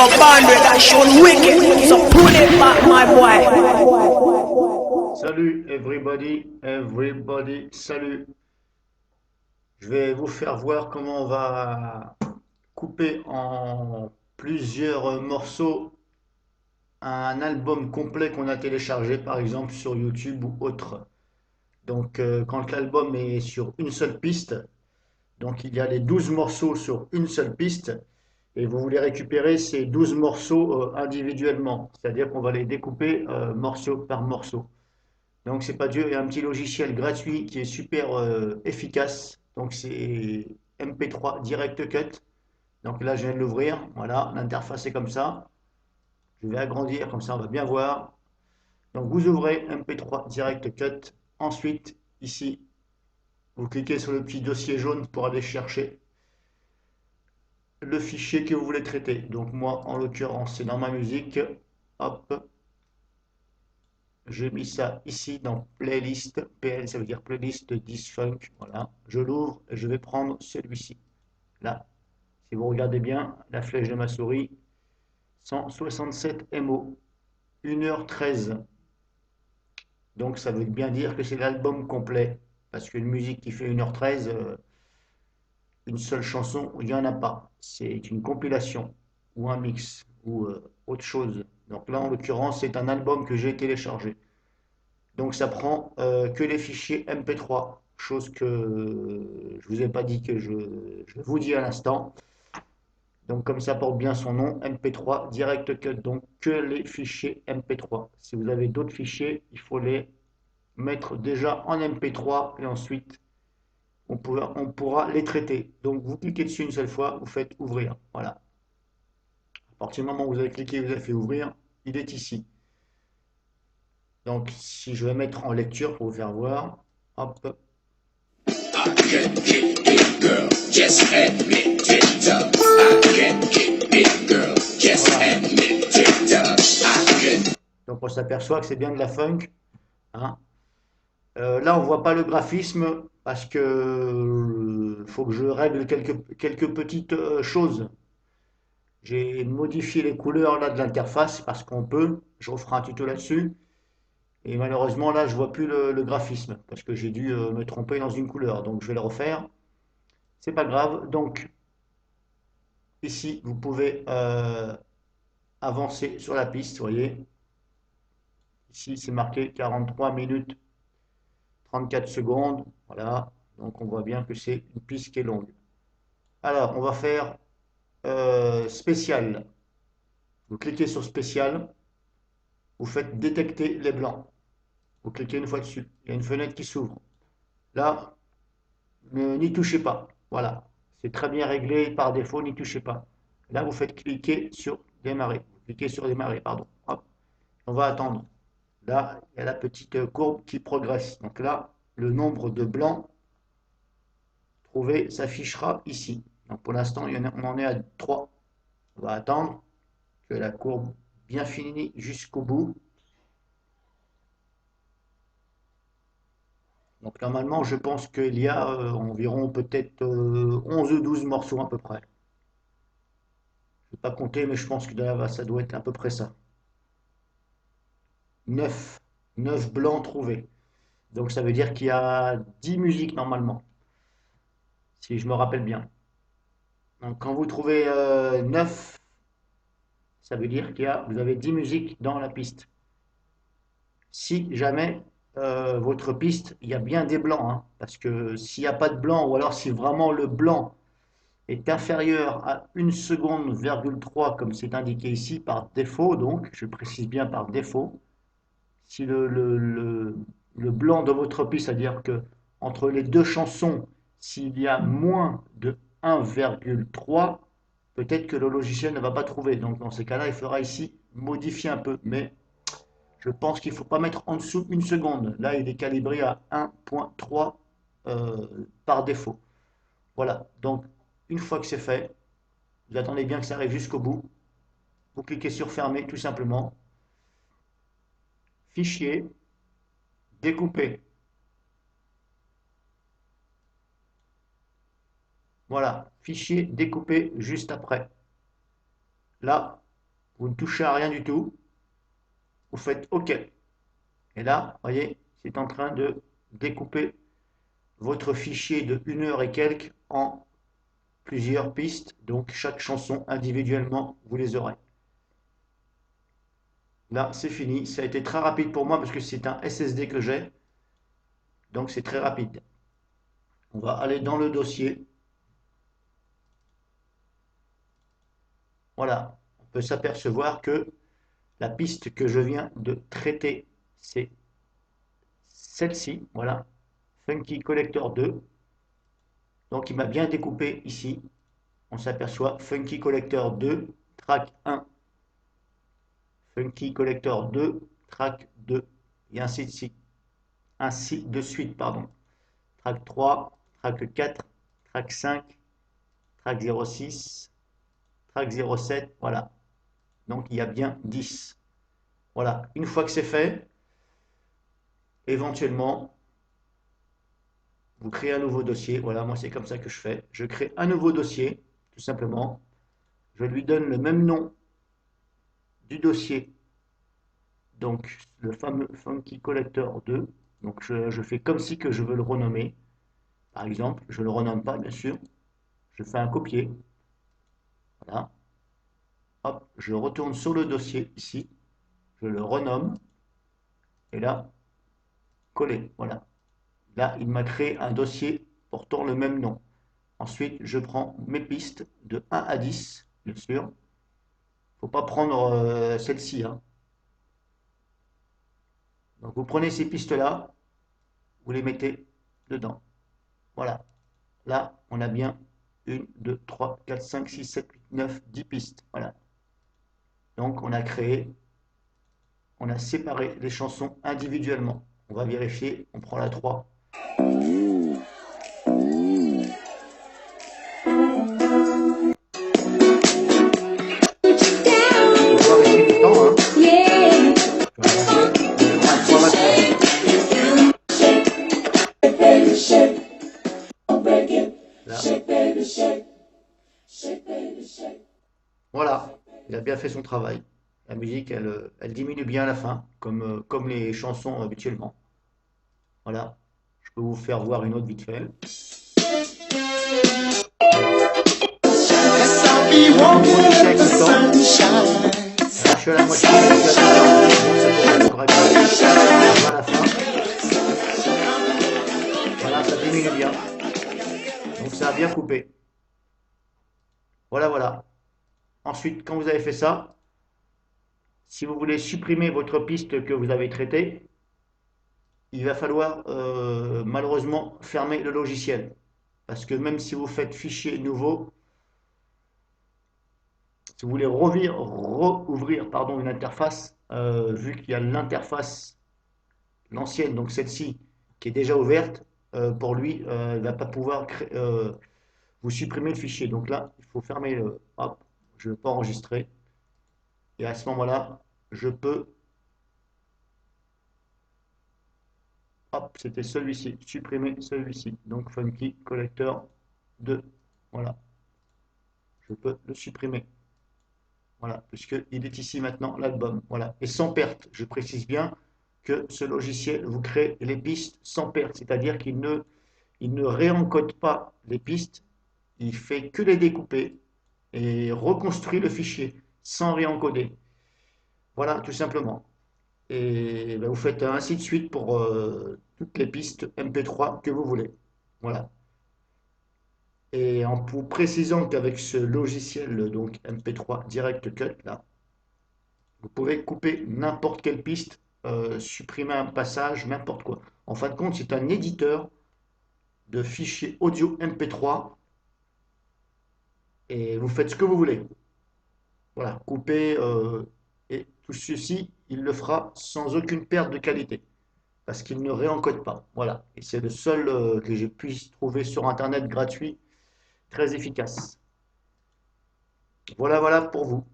you're born with that shone wicked. So pull it back, my boy. Salut everybody, salut. Je vais vous faire voir comment on va couper en plusieurs morceaux un album complet qu'on a téléchargé par exemple sur YouTube ou autre. Donc quand l'album est sur une seule piste, donc il y a les 12 morceaux sur une seule piste et vous voulez récupérer ces 12 morceaux individuellement, c'est-à-dire qu'on va les découper morceau par morceau. Donc c'est pas Dieu, il y a un petit logiciel gratuit qui est super efficace. Donc c'est MP3 Direct Cut. Donc là je viens de l'ouvrir, voilà, l'interface est comme ça. Je vais agrandir, comme ça on va bien voir. Donc vous ouvrez MP3 Direct Cut. Ensuite, ici, vous cliquez sur le petit dossier jaune pour aller chercher le fichier que vous voulez traiter. Donc moi, en l'occurrence, c'est dans ma musique. Hop, j'ai mis ça ici dans playlist. PL, ça veut dire playlist Disfunk. Voilà. Je l'ouvre et je vais prendre celui-ci. Là, si vous regardez bien, la flèche de ma souris, 167 MO, 1h13. Donc ça veut bien dire que c'est l'album complet. Parce qu'une musique qui fait 1h13, une seule chanson, il n'y en a pas. C'est une compilation ou un mix ou autre chose. Donc là, en l'occurrence, c'est un album que j'ai téléchargé. Donc ça prend que les fichiers MP3, chose que je ne vous ai pas dit que je vous dis à l'instant. Donc comme ça porte bien son nom, MP3 Direct Cut, donc que les fichiers MP3. Si vous avez d'autres fichiers, il faut les mettre déjà en MP3 et ensuite on pourra les traiter. Donc vous cliquez dessus une seule fois, vous faites ouvrir. Voilà. À partir du moment où vous avez cliqué, vous avez fait ouvrir, il est ici. Donc si je vais mettre en lecture pour vous faire voir, hop, I can kick it, girl. Just admit it. I can kick it, girl. Just voilà. admit it. I can. Donc on s'aperçoit que c'est bien de la funk, hein. Là, on voit pas le graphisme parce que faut que je règle quelques petites choses. J'ai modifié les couleurs là de l'interface parce qu'on peut. Je referai un tuto là-dessus. Et malheureusement, là, je vois plus le graphisme parce que j'ai dû me tromper dans une couleur. Donc, je vais le refaire. C'est pas grave. Donc, ici, vous pouvez avancer sur la piste. Vous voyez, ici, c'est marqué 43 minutes 34 secondes. Voilà. Donc, on voit bien que c'est une piste qui est longue. Alors, on va faire spécial. Vous cliquez sur spécial. Vous faites détecter les blancs. Vous cliquez une fois dessus. Il y a une fenêtre qui s'ouvre. Là, n'y touchez pas. Voilà. C'est très bien réglé par défaut, n'y touchez pas. Là, vous faites cliquer sur démarrer. Vous cliquez sur démarrer, pardon. Hop. On va attendre. Là, il y a la petite courbe qui progresse. Donc là, le nombre de blancs trouvés s'affichera ici. Donc pour l'instant, on en est à 3. On va attendre que la courbe bien finie jusqu'au bout. Donc normalement, je pense qu'il y a environ peut-être 11 ou 12 morceaux à peu près. Je ne vais pas compter, mais je pense que ça doit être à peu près ça. 9, 9 blancs trouvés. Donc ça veut dire qu'il y a 10 musiques normalement, si je me rappelle bien. Donc quand vous trouvez 9, ça veut dire vous avez 10 musiques dans la piste. Si jamais votre piste, il y a bien des blancs, hein, parce que s'il n'y a pas de blanc, ou alors si vraiment le blanc est inférieur à 1 seconde, 3, comme c'est indiqué ici par défaut, donc je précise bien par défaut, si le blanc de votre piste, c'est-à-dire que entre les deux chansons, s'il y a moins de 1,3, peut-être que le logiciel ne va pas trouver. Donc dans ces cas-là, il faudra ici modifier un peu. Mais je pense qu'il ne faut pas mettre en dessous 1 seconde. Là, il est calibré à 1,3 par défaut. Voilà. Donc une fois que c'est fait, vous attendez bien que ça arrive jusqu'au bout. Vous cliquez sur fermer tout simplement. Fichier, découper. Voilà, fichier découpé juste après. Là, vous ne touchez à rien du tout, vous faites OK. Et là, vous voyez, c'est en train de découper votre fichier de 1 heure et quelques en plusieurs pistes, donc chaque chanson individuellement, vous les aurez. Là, c'est fini, ça a été très rapide pour moi parce que c'est un SSD que j'ai, donc c'est très rapide. On va aller dans le dossier. Voilà, on peut s'apercevoir que la piste que je viens de traiter, c'est celle-ci, voilà, Funky Collector 2. Donc il m'a bien découpé ici. On s'aperçoit Funky Collector 2, track 1, Funky Collector 2, track 2, et ainsi de suite, pardon. Track 3, track 4, track 5, track 06, track 07, voilà. Donc il y a bien 10. Voilà, une fois que c'est fait, éventuellement, vous créez un nouveau dossier. Voilà, moi c'est comme ça que je fais. Je crée un nouveau dossier, tout simplement. Je lui donne le même nom du dossier, donc le fameux Funky Collector 2. Donc je fais comme si que je veux le renommer. Par exemple, je ne le renomme pas, bien sûr. Je fais un copier. Voilà. Hop, je retourne sur le dossier ici. Je le renomme. Et là, coller. Voilà. Là, il m'a créé un dossier portant le même nom. Ensuite, je prends mes pistes de 1 à 10, bien sûr. Il ne faut pas prendre celle-ci, hein. Donc, vous prenez ces pistes-là, vous les mettez dedans. Voilà. Là, on a bien 1, 2, 3, 4, 5, 6, 7, 8, 9, 10 pistes. Voilà. Donc, on a créé, on a séparé les chansons individuellement. On va vérifier, on prend la 3. Voilà, il a bien fait son travail. La musique, elle diminue bien à la fin, comme les chansons habituellement. Voilà, je peux vous faire voir une autre vite fait. Je suis à la moitié, à la fin. Voilà, ça diminue bien. Donc ça a bien coupé. Voilà, voilà. Ensuite, quand vous avez fait ça, si vous voulez supprimer votre piste que vous avez traitée, il va falloir malheureusement fermer le logiciel. Parce que même si vous faites fichier nouveau, si vous voulez rouvrir une interface, vu qu'il y a l'interface, l'ancienne, donc celle-ci, qui est déjà ouverte, pour lui, il ne va pas pouvoir vous supprimer le fichier. Donc là, il faut fermer le... Hop, je ne veux pas enregistrer. Et à ce moment-là, je peux... Hop, c'était celui-ci, supprimer celui-ci. Donc Funky Collector 2. Voilà. Je peux le supprimer. Voilà, puisqu'il est ici maintenant, l'album. Voilà. Et sans perte, je précise bien que ce logiciel vous crée les pistes sans perte. C'est-à-dire qu'il ne réencode pas les pistes, il fait que les découper et reconstruit le fichier sans réencoder. Voilà, tout simplement. Et ben, vous faites ainsi de suite pour toutes les pistes MP3 que vous voulez. Voilà. Et en vous précisant qu'avec ce logiciel donc MP3 Direct Cut, là, vous pouvez couper n'importe quelle piste, supprimer un passage, n'importe quoi. En fin de compte, c'est un éditeur de fichiers audio MP3 et vous faites ce que vous voulez. Voilà, couper et tout ceci, il le fera sans aucune perte de qualité parce qu'il ne réencode pas. Voilà, et c'est le seul que je puisse trouver sur Internet gratuit, très efficace. Voilà, voilà pour vous.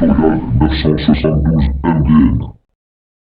éditorial 972 MDN.